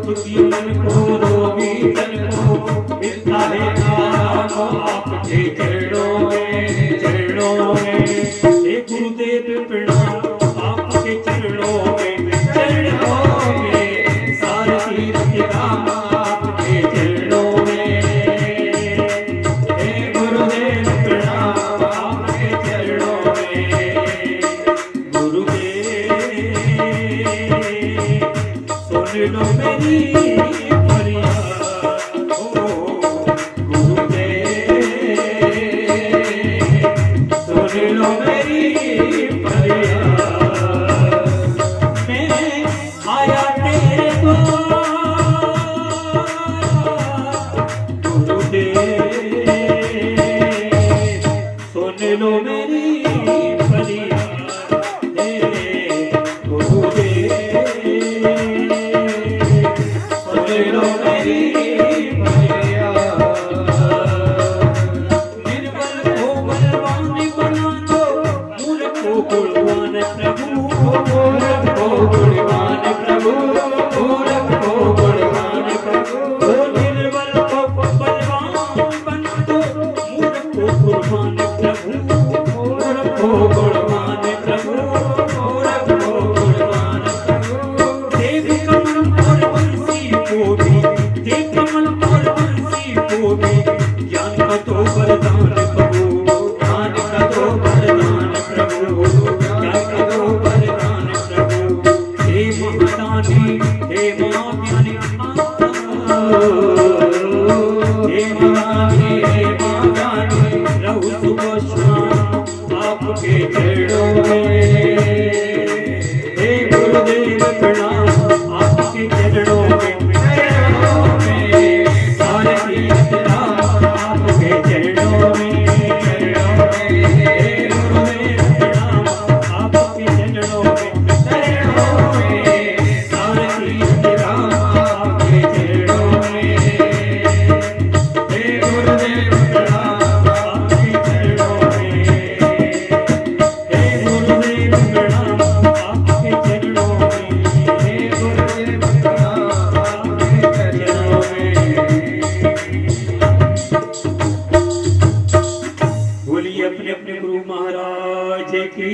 दुखी मन को रोगी तन को मिलता है आराम आपके चरणों में हे गुरुदेव प्रणाम आपके चरणों में सारे तीर्थ धाम आपके चरणों में हे गुरुदेव प्रणाम आपके चरणों में गुरुदेव सुन लो मेरी फरियाद ओ गुरुदेव सुन लो मेरी फरियाद मैं आया तेरे पास गुरुदेव सुन लो मेरी फरियाद हे गुरुदेव सुन लो मेरी निर्बल को बलवान बना दो मूर्ख को गुणवान प्रभु मूर्ख को गुणवान प्रभु मूर्ख को गुणवान प्रभु निर्बल को बलवान बना दो मूर्ख को गुणवान प्रभु मूर्ख को गुणवान प्रभु मूर्ख को गुणवान प्रभु देव कमल और बंसी को भी देव कमल और बंसी को भी ज्ञान का तो वरदान प्रभु ज्ञान का तो वरदान प्रभु ज्ञान का तो वरदान प्रभु हे महादानी हे महाज्ञानी हे महादानी रहु सुबह शाम आपके चरणों में हे गुरुदेव प्रणाम आपके चरणों में सारे तीर्थ धाम आपके चरणों में हे गुरुदेव प्रणाम आपके चरणों में सारे तीर्थ धाम आपके चरणों में हे गुरुदेव प्रणाम आपके चरणों में हे गुरुदेव प्रणाम आपके चरणों में हे गुरुदेव प्रणाम आपके चरणों में बोलिए अपने अपने गुरु महाराज की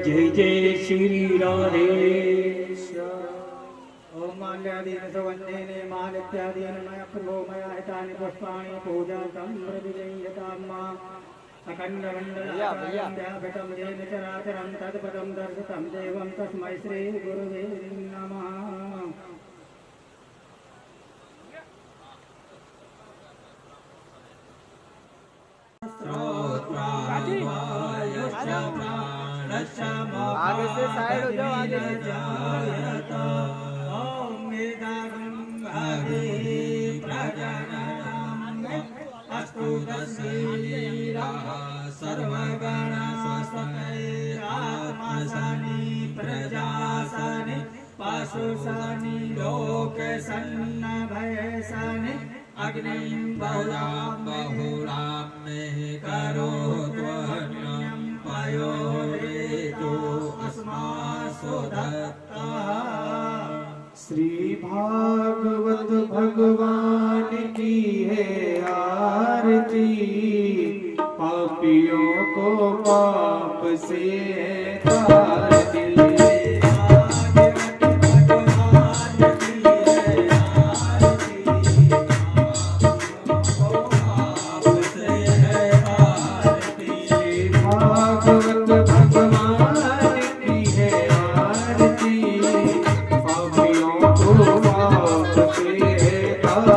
जय जय श्री राधे ओम माल्यादीन सवन्नेने मालित्यादीन मया प्रभो मया हितानि पुष्पाणि पूजातं प्रविजयताम्मा अखण्डमण्डलाभ्याभृतं येन चराचरं तत्पदं दर्शितं देवं तस्मै श्रीगुरुवे नमः। आगे से साइड हो जाओ आगे से ओम मेधागं भागे प्रजानां अस्तु तस्वीरा सर्वगण स्वस्मै आत्मसनि प्रजासनि पशुसनि लोकसन्नभयसनि अग्निं बहुरां मे करो त्वन्यं पयोरेतो अस्मासु दत्तः। श्री भागवत भगवान की है आरती पापियों को पाप से तारती Thank you.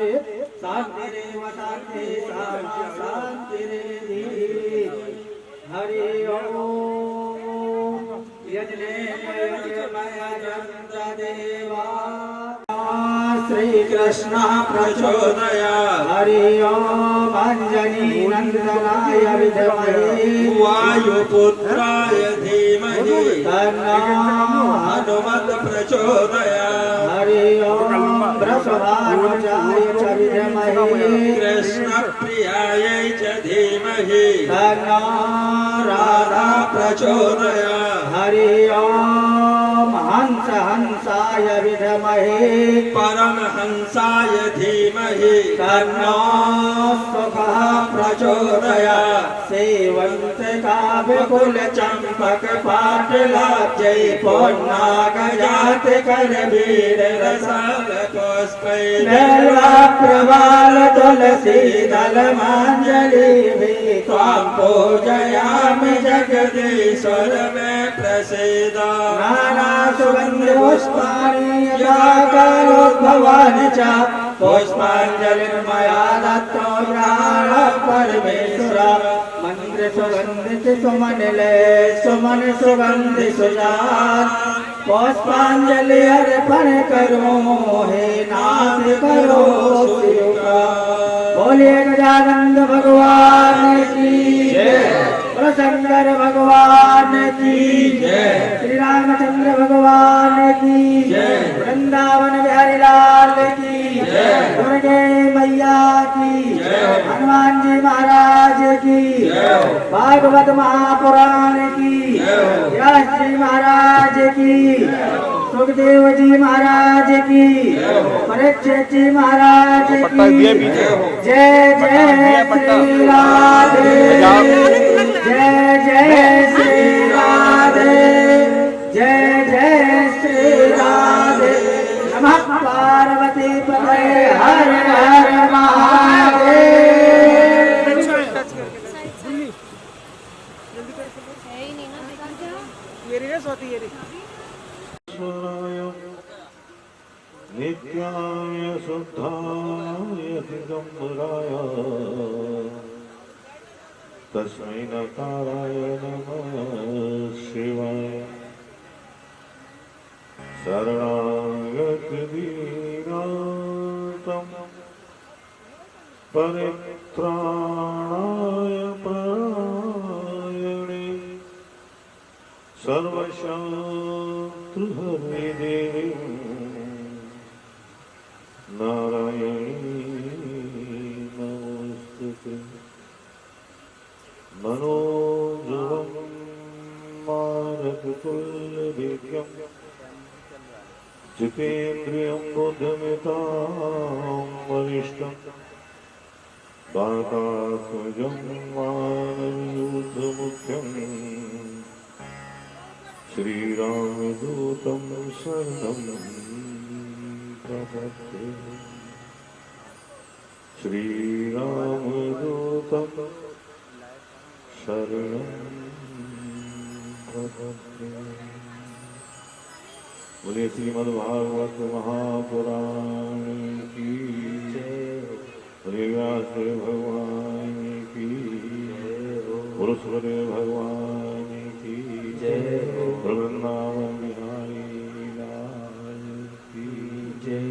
शांतिरेव शांति सामा शांतिरेधि हरि ओम यज्ञेन यज्ञमय चन्द्रदेवा श्री कृष्ण प्रचोदयात् हरि ओम अंजनी नंदनाय विद्महे वायुपुत्राय धीमहि तन्नो हनुमत् प्रचोदयात् हरि ओम वृषभानुजाय च विद्महे कृष्णप्रियायै च धीमहि तन्नो राधा प्रचोदयात् हरि ओम हंसाय विद्महे परमहंसाय धीमहि तन्नो सुखः प्रचोदयात् सेवन्त काव्यकुल चंपक पाटलाब्जै पौर्णागजात करवीर रसाल पुष्पै प्रवाल तुलसी दल मांजलि भी त्वां पूजयामि जगदीश्वर मे प्रसीद नाना सुगंध पुष्पाणि यथा कालोद्भवानि च पुष्पाञ्जलिर्मया दत्तो प्राण परमेश्वर मंत्र सुगंधित सुमनिले सुमन सुगंधि सुजात पुष्पांजलि अर्पण करो हे नाथ करो शिवका बोलिए गजानंद भगवान की जय शंकर भगवान की जय श्री रामचंद्र भगवान की जय वृंदावन बिहारी लाल की जय दुर्गे मैया की जय हनुमान जी महाराज की जय भागवत महापुराण की जय व्यास जी महाराज की सुखदेव जी महाराज की परीक्षित जी महाराज की जय जय श्री राधे जय जय श्री राधे जय जय श्री राधे नमः पार्वती पते हर हर महादेव नित्याय शुद्धाय दिगंबराय तस्मै नकाराय नमः शिवाय शरणागतदीनार्तं परित्राणाय परायणे सर्वशत्रुहरे देवी नारायणी नमोस्तुते मनोजवं मानसतुल्यवेद्यं जितेन्द्रियं बुद्धिमतां वरिष्ठं वातात्मजं मानवयूथमुख्यं श्रीरामदूतं शरणं प्रपद्ये श्रीरामदूतं शरणं प्रपद्ये। बोलिए श्रीमद्भागवत महापुराण की जय। बोलिए व्यासदेव भगवान की पुरुषदेव भगवान की जय। वृंदावन बिहारी लाल की जय।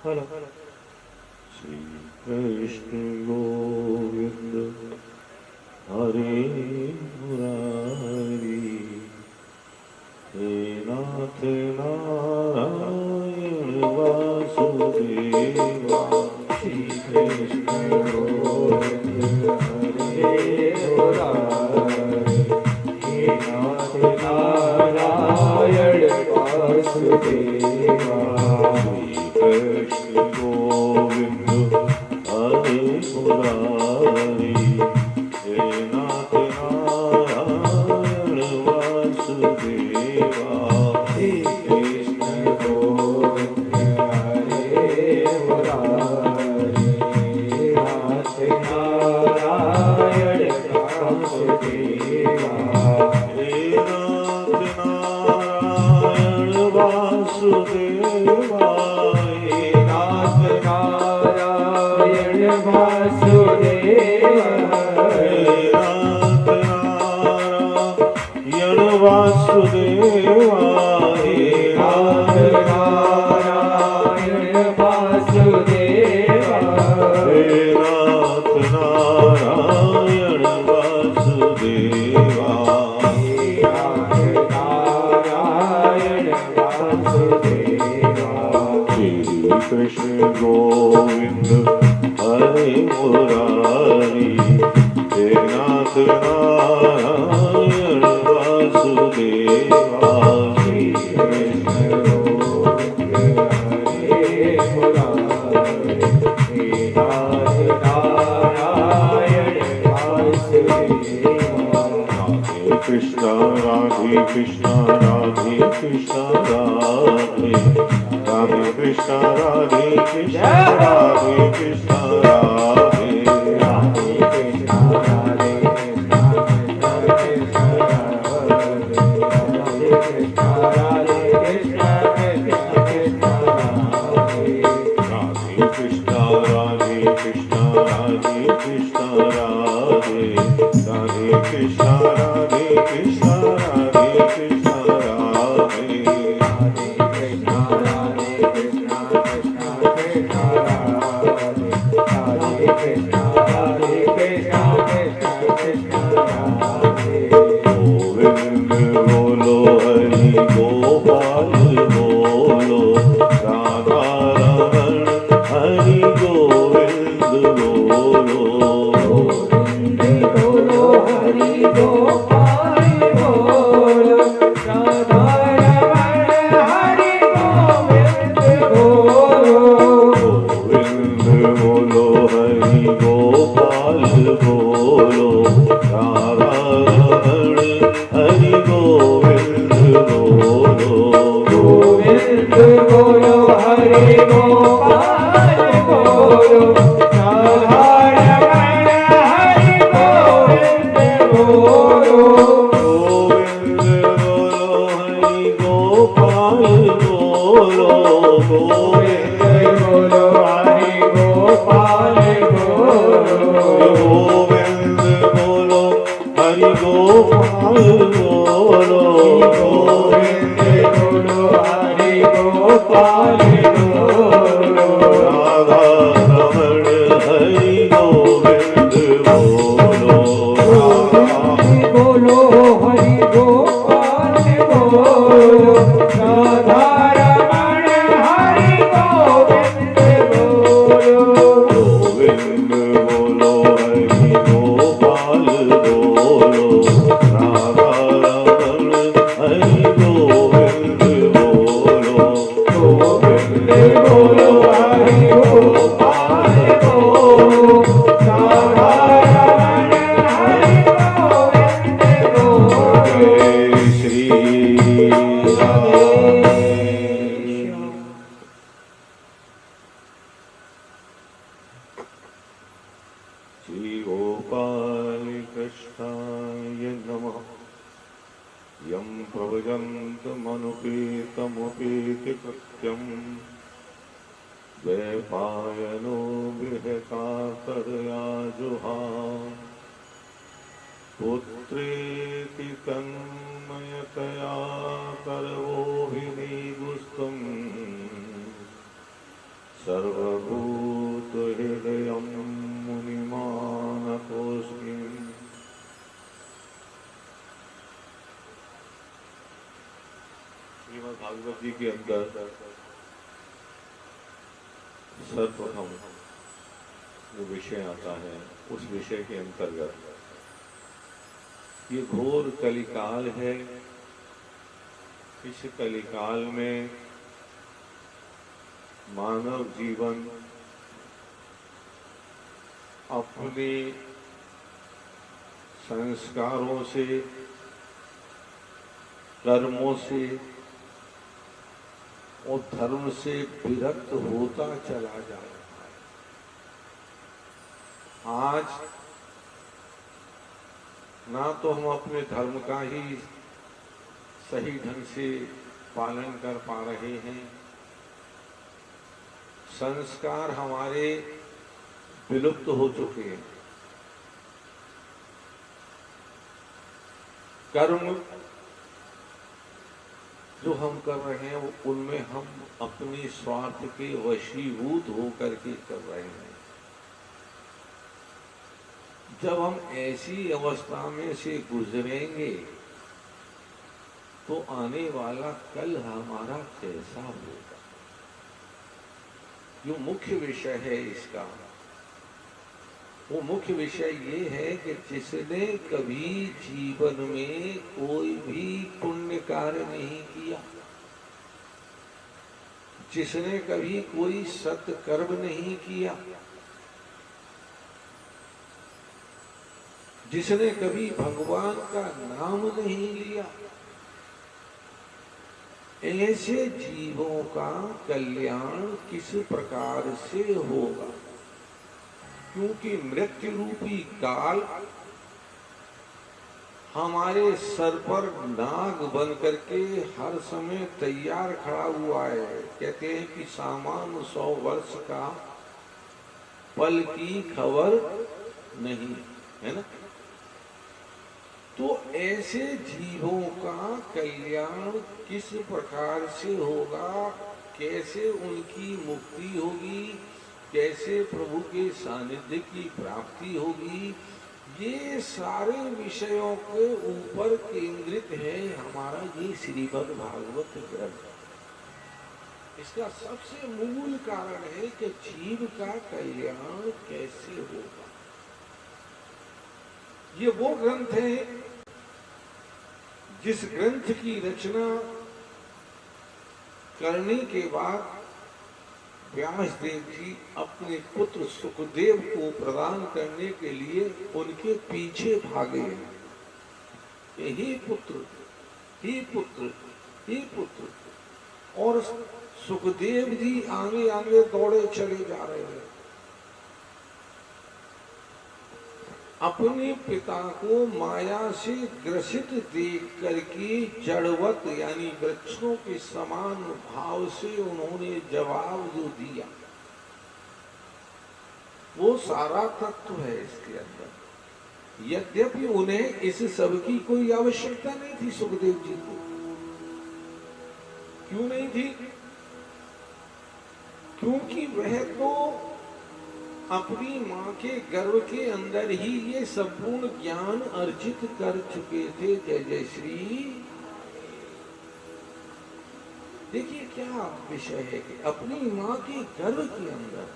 हेलो श्री कृष्ण गोविंद हरे मुरारी हे नाथ नारायण वासुदेवा श्री कृष्ण गोविंद हरे मुरारी हे नाथ नारायण वासुदेवा श्री कृष्ण गोविंद हरे मुरारी हे नाथ नारायण वासुदेवा श्री कृष्ण गोविंद हरे मुरारी हे नाथ नारायण वासुदेवा हे नाथ नारायण वासुदेवा हे कृष्ण गोविंद हरे मुरारी हे नाथ नारायण वासुदेवा श्री कृष्ण गोविंद हरे मुरारी हे नाथ नारायण वासुदेवा राधे कृष्ण राधे कृष्ण राधे कृष्ण राधे राधे कृष्ण राधे कृष्ण राधे कृष्ण राधे राधे कृष्ण राधे कृष्ण कृष्ण कृष्ण राधे कृष्ण राधे कृष्ण राधे कृष्ण राधे कृष्ण राधे राधे कृष्ण राधे कृष्ण राधे कृष्ण राधे राधे कृष्ण राधे कृष्ण कृष्ण कृष्ण राधे राधे कृष्ण राधे कृष्ण कृष्ण कृष्ण राधे गोविंद बोलो हरि गोपाल बोलो राधा रमण हरि गोविंद बोलो गोविंद बोलो हरि गोपाल बोलो राधा रमण हरि गोविंद बोलो गोविंद बोलो हरि गोपाल बोलो राधा रमण हरि गोविंद बोलो गोविंद बोलो हरि गोपाल बोलो राधा रमण हरि गोविंद बोलो गोविंद बोलो हरि गोपाल बोलो गोविंद बोलो हरि गोपाल बोलो गोविंद बोलो हरि गोपाल बोलो गोविंद बोलो हरि गोपाल बोलो राधा रमण हरि गोविंद बोलो बोलो हरि गोपाल बोलो राधा रमण हरि गोविंद बोलो गोविंद बोलो हरि गोपाल बोलो राधा रमण हरि गोविंद बोलो गोविंद बोलो हरि गोपाल बोलो राधा रमण हरि गोविंद बोलो जय श्री राधेश्याम। श्री गोपाल कृष्णाय नमः। यं प्रव्रजन्तमनुपेतमुपेति कृत्यं द्वैपायनो बृहकातरया जुहाव पुत्रेति तन्मयतया करवोभिनेदुस्तं सर्वभूतहृदयं मुनिमानतोऽस्मि। श्रीमद् भागवत जी के अंदर सर्वप्रथम जो विषय आता है उस विषय के अंतर्गत ये घोर कलिकाल है। इस कलिकाल में मानव जीवन अपने संस्कारों से, कर्मों से और धर्म से विरक्त होता चला जा रहा है। आज ना तो हम अपने धर्म का ही सही ढंग से पालन कर पा रहे हैं, संस्कार हमारे विलुप्त हो चुके हैं, कर्म जो हम कर रहे हैं उनमें हम अपने स्वार्थ के वशीभूत होकर के कर रहे हैं। जब हम ऐसी अवस्था में से गुजरेंगे तो आने वाला कल हमारा कैसा होगा। जो मुख्य विषय है इसका, वो मुख्य विषय ये है कि जिसने कभी जीवन में कोई भी पुण्य कार्य नहीं किया, जिसने कभी कोई सत्कर्म नहीं किया, जिसने कभी भगवान का नाम नहीं लिया, ऐसे जीवों का कल्याण किस प्रकार से होगा? क्योंकि मृत्यु रूपी काल हमारे सर पर नाग बन करके हर समय तैयार खड़ा हुआ है। कहते हैं कि सामान्य 100 वर्ष का पल की खबर नहीं, है ना। तो ऐसे जीवों का कल्याण किस प्रकार से होगा, कैसे उनकी मुक्ति होगी, कैसे प्रभु के सानिध्य की प्राप्ति होगी, ये सारे विषयों के ऊपर केंद्रित है हमारा ये श्रीमद् भागवत ग्रंथ। इसका सबसे मूल कारण है कि जीव का कल्याण कैसे होगा। ये वो ग्रंथ है जिस ग्रंथ की रचना करने के बाद व्यासदेव जी अपने पुत्र सुखदेव को प्रदान करने के लिए उनके पीछे भागे हैं। हे पुत्र, हे पुत्र, हे पुत्र, और सुखदेव जी आगे आगे दौड़े चले जा रहे हैं। अपने पिता को माया से ग्रसित देख करके जड़वत यानी वृक्षों के समान भाव से उन्होंने जवाब जो दिया, वो सारा तत्व है इसके अंदर। यद्यपि उन्हें इस सब की कोई आवश्यकता नहीं थी सुखदेव जी को। क्यों नहीं थी? क्योंकि वह तो अपनी माँ के गर्भ के अंदर ही ये संपूर्ण ज्ञान अर्जित कर चुके थे। जय जय श्री। देखिए क्या विषय है कि अपनी माँ के गर्भ के अंदर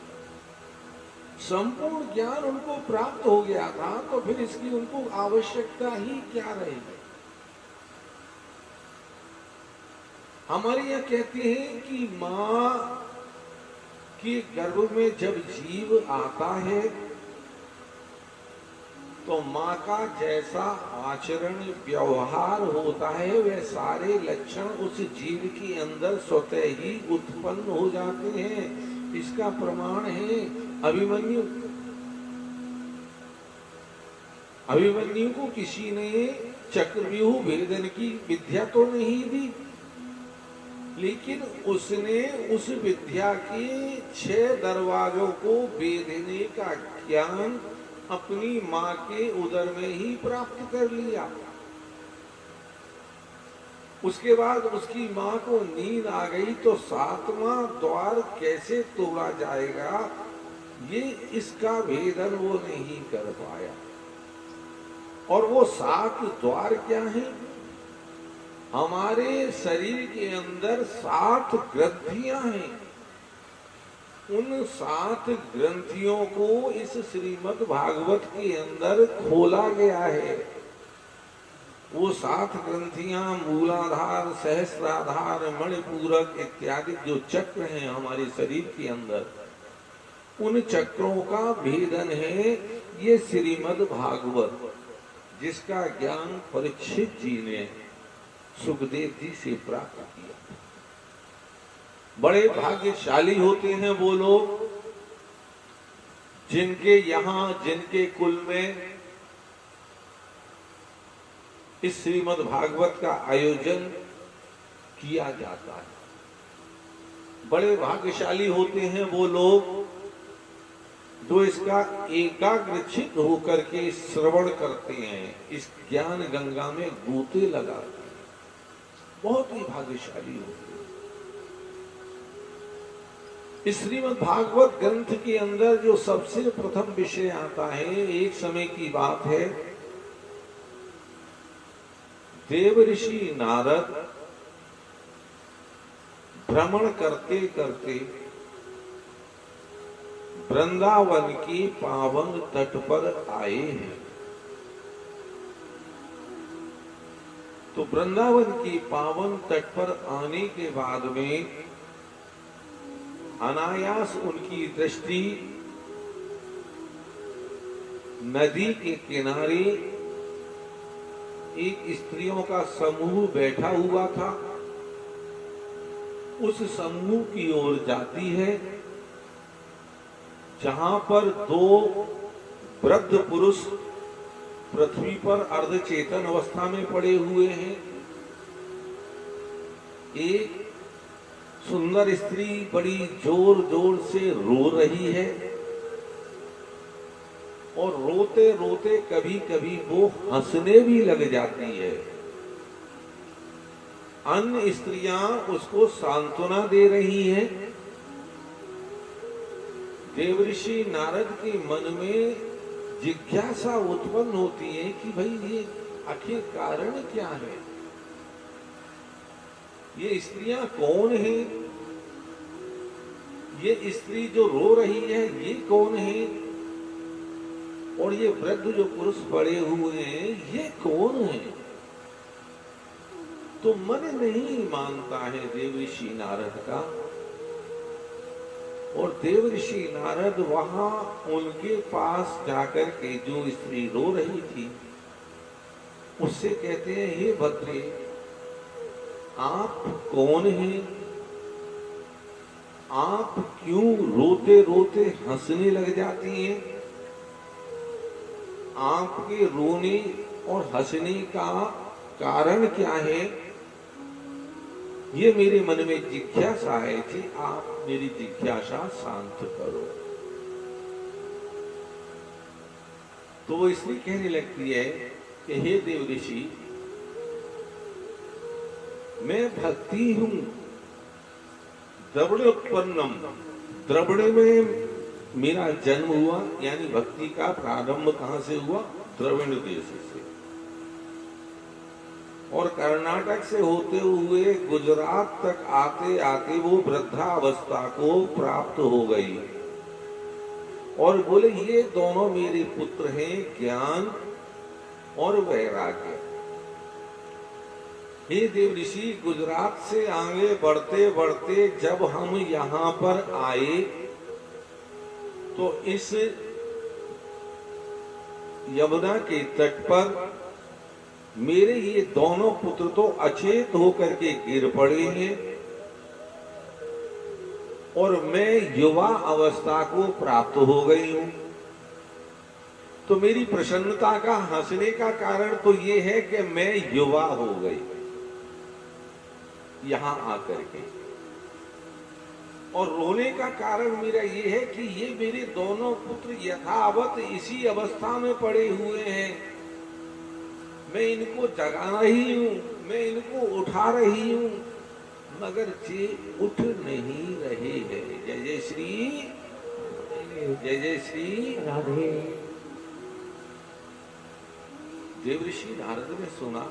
संपूर्ण ज्ञान उनको प्राप्त हो गया था, तो फिर इसकी उनको आवश्यकता ही क्या रहेगी। हमारे यहाँ कहते हैं कि माँ कि गर्भ में जब जीव आता है तो माँ का जैसा आचरण व्यवहार होता है वह सारे लक्षण उस जीव के अंदर स्वतः ही उत्पन्न हो जाते हैं। इसका प्रमाण है अभिमन्यु। अभिमन्यु को किसी ने चक्रव्यूह भेदन की विद्या तो नहीं दी, लेकिन उसने उस विद्या के 6 दरवाजों को भेदने का ज्ञान अपनी माँ के उदर में ही प्राप्त कर लिया। उसके बाद उसकी माँ को नींद आ गई तो 7वां द्वार कैसे तोड़ा जाएगा, ये इसका भेदन वो नहीं कर पाया। और वो 7 द्वार क्या हैं? हमारे शरीर के अंदर 7 ग्रंथियां हैं। उन 7 ग्रंथियों को इस श्रीमद् भागवत के अंदर खोला गया है। वो 7 ग्रंथियां मूलाधार, सहस्राधार, मणिपूरक इत्यादि जो चक्र हैं हमारे शरीर के अंदर, उन चक्रों का भेदन है ये श्रीमद् भागवत, जिसका ज्ञान परीक्षित जी ने सुखदेव जी से प्राप्त किया। बड़े भाग्यशाली होते हैं वो लोग जिनके यहाँ, जिनके कुल में इस श्रीमद् भागवत का आयोजन किया जाता है। बड़े भाग्यशाली होते हैं वो लोग जो इसका एकाग्रचित्त होकर के श्रवण करते हैं, इस ज्ञान गंगा में गोते लगाते हैं। बहुत ही भाग्यशाली होते हैं। इस श्रीमद् भागवत ग्रंथ के अंदर जो सबसे प्रथम विषय आता है, एक समय की बात है, देव ऋषि नारद भ्रमण करते करते वृंदावन के पावन तट पर आए हैं। तो वृंदावन के पावन तट पर आने के बाद में अनायास उनकी दृष्टि नदी के किनारे एक स्त्रियों का समूह बैठा हुआ था, उस समूह की ओर जाती है जहां पर दो वृद्ध पुरुष पृथ्वी पर अर्धचेतन अवस्था में पड़े हुए हैं। एक सुंदर स्त्री बड़ी जोर जोर से रो रही है और रोते रोते कभी कभी वो हंसने भी लग जाती है। अन्य स्त्रियां उसको सांत्वना दे रही हैं। देवऋषि नारद के मन में जिज्ञासा उत्पन्न होती है कि भाई ये आखिर कारण क्या है, ये स्त्रियां कौन हैं, ये स्त्री जो रो रही है ये कौन है, और ये वृद्ध जो पुरुष पड़े हुए हैं ये कौन है। तो मन नहीं मानता है देवऋषि नारद का, और देवऋषि नारद वहां उनके पास जाकर के जो स्त्री रो रही थी उससे कहते हैं, हे भद्रे आप कौन हैं, आप क्यों रोते रोते हंसने लग जाती हैं, आपके रोने और हंसने का कारण क्या है, ये मेरे मन में जिज्ञासा है कि आप मेरी जिज्ञासा शांत करो। तो वो इसलिए कहने लगती है कि हे देवऋषि, मैं भक्ति हूं, द्रविड़ उत्पन्नम, द्रविड़ में मेरा जन्म हुआ, यानी भक्ति का प्रारंभ कहां से हुआ, द्रविड़ देश से, और कर्नाटक से होते हुए गुजरात तक आते आते वो वृद्धावस्था को प्राप्त हो गई। और बोले ये दोनों मेरे पुत्र हैं, ज्ञान और वैराग्य। हे देवऋषि, गुजरात से आगे बढ़ते बढ़ते जब हम यहाँ पर आए तो इस यमुना के तट पर मेरे ये दोनों पुत्र तो अचेत होकर के गिर पड़े हैं और मैं युवा अवस्था को प्राप्त हो गई हूं। तो मेरी प्रसन्नता का, हंसने का कारण तो ये है कि मैं युवा हो गई यहां आकर के, और रोने का कारण मेरा ये है कि ये मेरे दोनों पुत्र यथावत इसी अवस्था में पड़े हुए हैं। मैं इनको जगा रही हूं, मैं इनको उठा रही हूं, मगर ये उठ नहीं रहे हैं। जय जय श्री, जय जय श्री राधे। देवऋषि नारद ने सुना,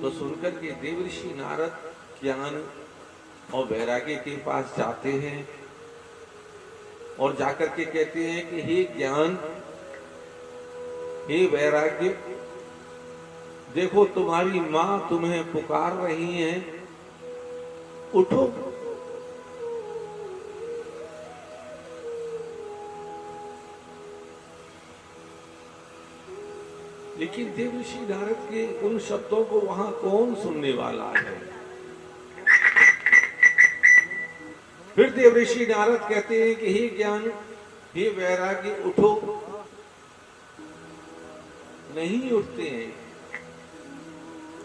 तो सुनकर के देवऋषि नारद ज्ञान और वैराग्य के पास जाते हैं और जाकर के कहते हैं कि हे ज्ञान, हे वैराग्य, देखो तुम्हारी मां तुम्हें पुकार रही है, उठो। लेकिन देवऋषि नारद के उन शब्दों को वहां कौन सुनने वाला है। फिर देवऋषि नारद कहते हैं कि हे ज्ञान, हे वैराग्य, उठो। नहीं उठते हैं।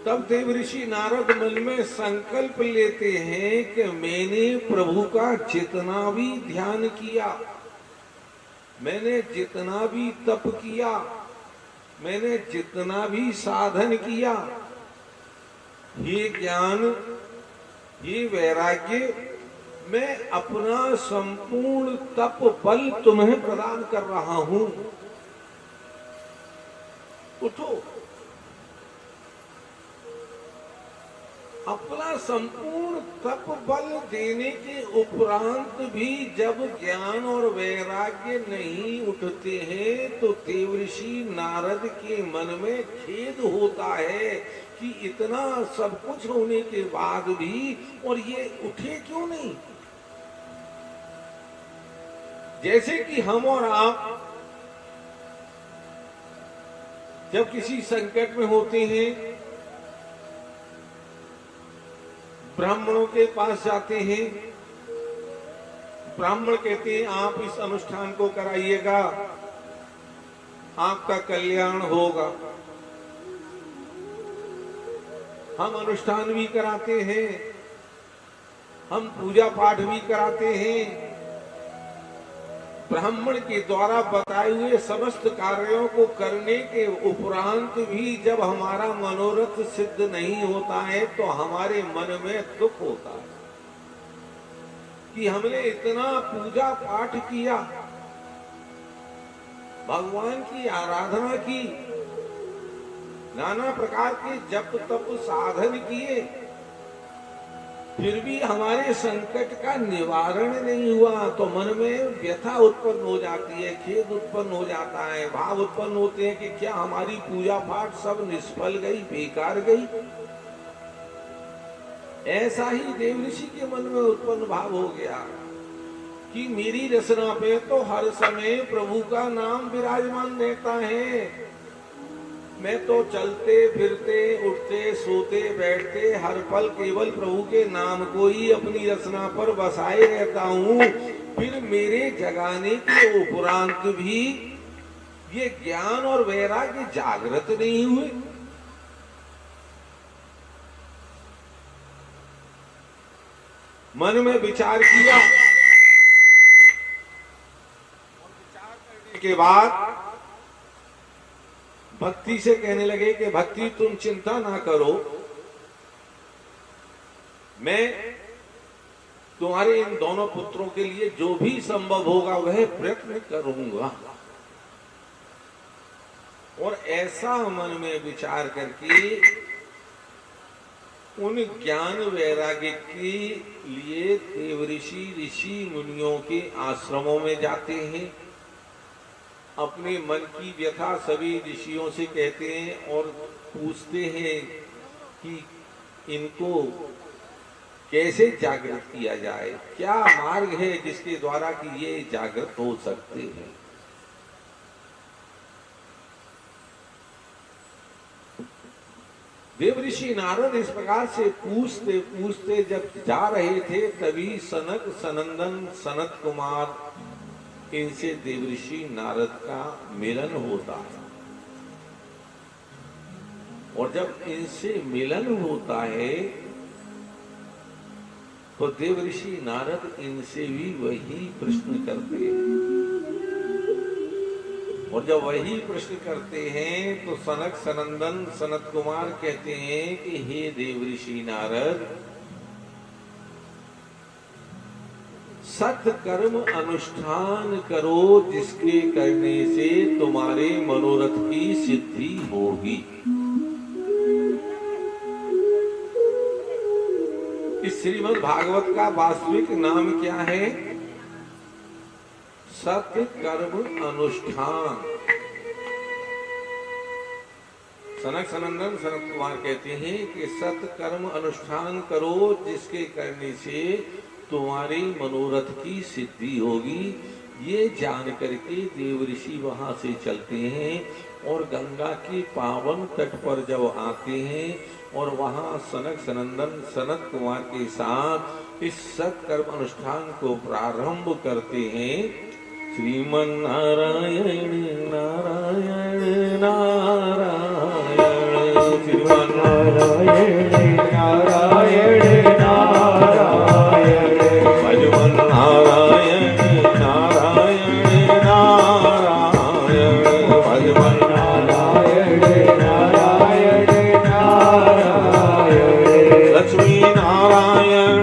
तब देवऋषि नारद मन में संकल्प लेते हैं कि मैंने प्रभु का जितना भी ध्यान किया, मैंने जितना भी तप किया, मैंने जितना भी साधन किया, ये ज्ञान, ये वैराग्य, मैं अपना संपूर्ण तप बल तुम्हें प्रदान कर रहा हूं। उठो, अपना संपूर्ण तप बल देने के उपरांत भी जब ज्ञान और वैराग्य नहीं उठते हैं तो देवर्षि नारद के मन में खेद होता है कि इतना सब कुछ होने के बाद भी और ये उठे क्यों नहीं। जैसे कि हम और आप जब किसी संकट में होते हैं, ब्राह्मणों के पास जाते हैं, ब्राह्मण कहते हैं आप इस अनुष्ठान को कराइएगा, आपका कल्याण होगा। हम अनुष्ठान भी कराते हैं, हम पूजा पाठ भी कराते हैं। ब्राह्मण के द्वारा बताए हुए समस्त कार्यों को करने के उपरांत भी जब हमारा मनोरथ सिद्ध नहीं होता है तो हमारे मन में दुख होता है कि हमने इतना पूजा पाठ किया, भगवान की आराधना की, नाना प्रकार के जप तप साधन किए, फिर भी हमारे संकट का निवारण नहीं हुआ तो मन में व्यथा उत्पन्न हो जाती है, खेद उत्पन्न हो जाता है, भाव उत्पन्न होते हैं कि क्या हमारी पूजा पाठ सब निष्फल गई, बेकार गई। ऐसा ही देवऋषि के मन में उत्पन्न भाव हो गया कि मेरी रचना पे तो हर समय प्रभु का नाम विराजमान रहता है, मैं तो चलते फिरते उठते सोते बैठते हर पल केवल प्रभु के नाम को ही अपनी रचना पर बसाए रहता हूँ, फिर मेरे जगाने के उपरांत भी ये ज्ञान और वैराग्य जागृत नहीं हुए। मन में विचार किया, विचार करने के बाद भक्ति से कहने लगे कि भक्ति तुम चिंता ना करो, मैं तुम्हारे इन दोनों पुत्रों के लिए जो भी संभव होगा वह प्रयत्न करूंगा। और ऐसा मन में विचार करके उन ज्ञान वैराग्य के लिए देवऋषि ऋषि मुनियों के आश्रमों में जाते हैं, अपने मन की व्यथा सभी ऋषियों से कहते हैं और पूछते हैं कि इनको कैसे जागृत किया जाए, क्या मार्ग है जिसके द्वारा कि ये जागृत हो सकते हैं। देवऋषि नारद इस प्रकार से पूछते पूछते जब जा रहे थे तभी सनक सनंदन सनत कुमार इनसे देवऋषि नारद का मिलन होता है। और जब इनसे मिलन होता है तो देवऋषि नारद इनसे भी वही प्रश्न करते हैं। और जब वही प्रश्न करते हैं तो सनक सनंदन सनत कुमार कहते हैं कि हे देवऋषि नारद, सत कर्म अनुष्ठान करो जिसके करने से तुम्हारे मनोरथ की सिद्धि होगी। इस श्रीमद् भागवत का वास्तविक नाम क्या है? सत कर्म अनुष्ठान। सनक सनंदन सनत कुमार कहते हैं कि सत कर्म अनुष्ठान करो जिसके करने से तुम्हारी मनोरथ की सिद्धि होगी। ये जान करके देवऋषि वहां से चलते हैं और गंगा के पावन तट पर जब आते हैं और वहां सनक सनंदन सनत कुमार के साथ इस सत्कर्म अनुष्ठान को प्रारंभ करते हैं। श्रीमन नारायण नारायण नारायण, श्रीमन नारायण नारायण नारायण, भजमन नारायण नारायण नारायण, भजमन नारायण नारायण नारायण, लक्ष्मी नारायण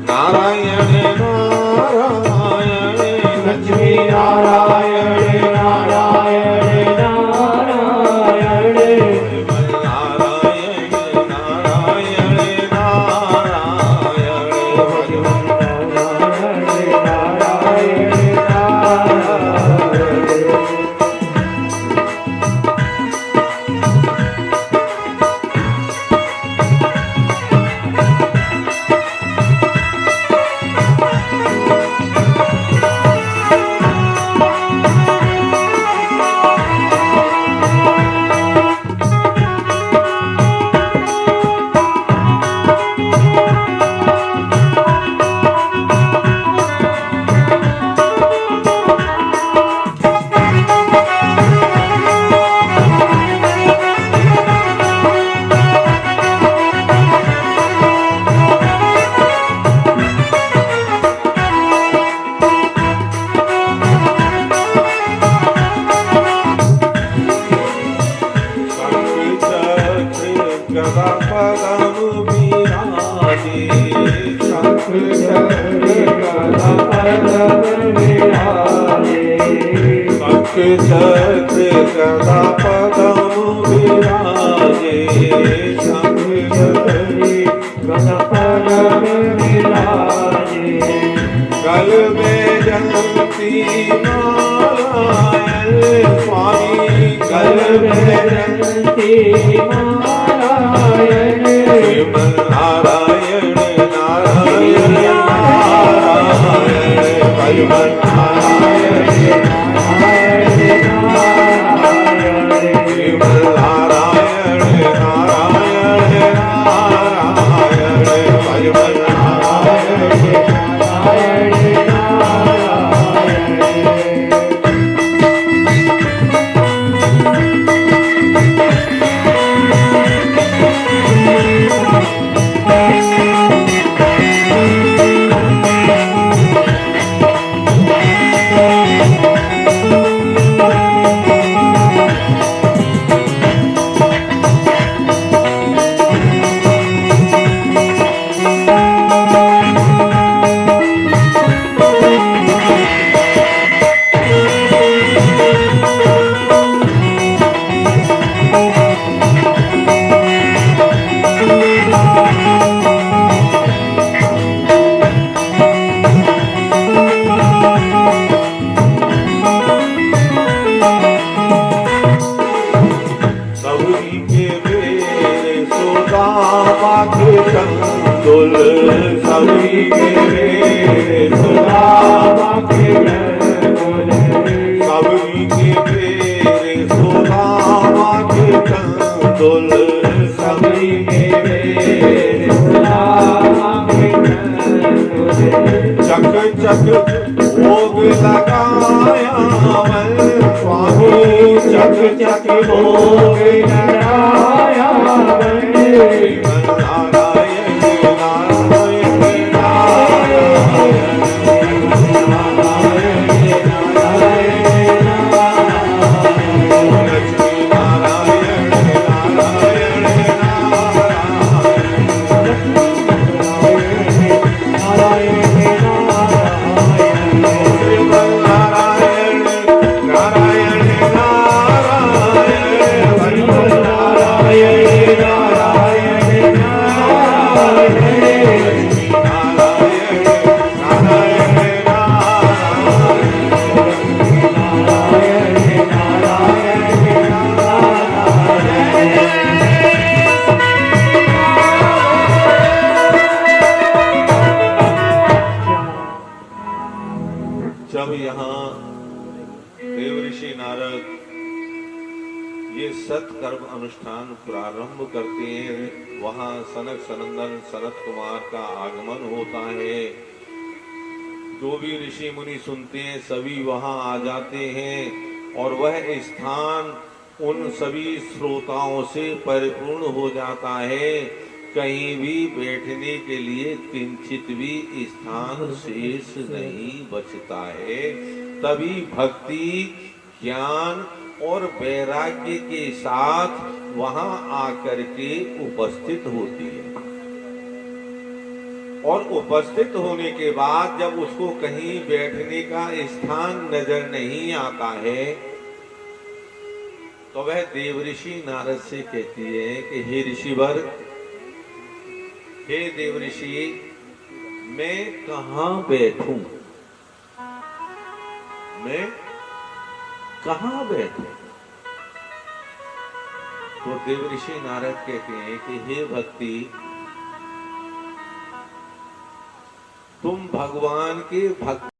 नारायण नारायण, लक्ष्मी नारायण नारायण नारायण, नारायण नारायण छत्र गदा पदम विराजे, शंख चक्र गदा पदम विराजे, गल में जयंती नारायण स्वामी, गल में जयंती नारायण, श्रीमन नारायण नारायण नारायण, श्रीमन नारायण नारायण नारायण, श्रीमन नारायण नारायण नारायण, श्रीमन नारायण नारायण सबरी के मेरे सुदामा के चंदुल, सबरी के मेरे सुदामा के चंदुल, सबरी के मेरे सुदामा के चंदुल, सबरी के मेरे सुदामा के चंदुल, चक चक भोग लगाया मैं स्वामी, चक चक भोग लगाया मैं, श्रीमन नारायण नारायण नारायण, नारायण नारायण नारायण, लक्ष्मी नारायण नारायण नारायण, श्रीमन नारायण नारायण नारायण, श्रीमन नारायण नारायण नारायण, लक्ष्मी नारायण नारायण जब यहाँ देवऋषि नारद ये सत्कर्म अनुष्ठान प्रारंभ करते हैं, वहाँ सनक सनंदन सनत कुमार का आगमन होता है। जो भी ऋषि मुनि सुनते हैं सभी वहाँ आ जाते हैं और वह स्थान उन सभी श्रोताओं से परिपूर्ण हो जाता है। कहीं भी बैठने के लिए किंचित भी स्थान शेष नहीं बचता है। तभी भक्ति ज्ञान और वैराग्य के साथ वहां आकर के उपस्थित होती है और उपस्थित होने के बाद जब उसको कहीं बैठने का स्थान नजर नहीं आता है तो वह देवऋषि नारद से कहती है कि हे ऋषिवर, हे देवऋषि, मैं कहाँ बैठूं? मैं कहाँ बैठूं? तो देवऋषि नारद कहते हैं कि हे भक्ति, तुम भगवान के भक्त